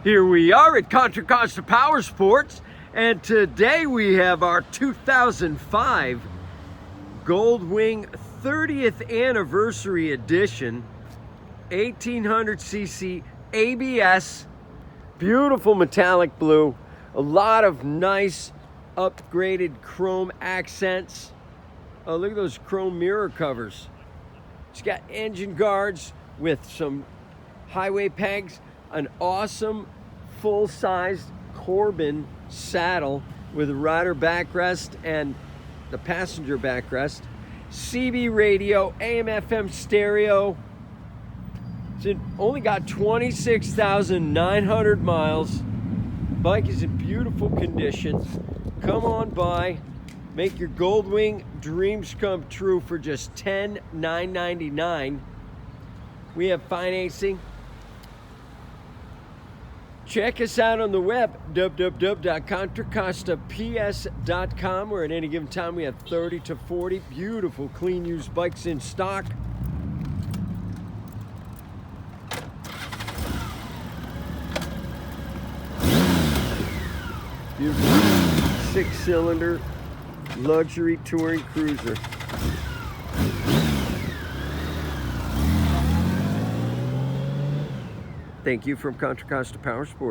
Here we are at Contra Costa Powersports, and today we have our 2005 Goldwing 30th Anniversary Edition 1800cc ABS, beautiful metallic blue, a lot of nice upgraded chrome accents. Oh, look at those chrome mirror covers. It's got engine guards with some highway pegs, an awesome full-sized Corbin saddle with a rider backrest and the passenger backrest, CB radio, AM/FM stereo. It's only got 26,900 miles. Bike is in beautiful condition. Come on by, make your Goldwing dreams come true for just $10,999. We have financing. Check us out on the web, www.contracostaps.com, where at any given time we have 30 to 40 beautiful, clean used bikes in stock. Beautiful 6-cylinder luxury touring cruiser. Thank you from Contra Costa Powersports.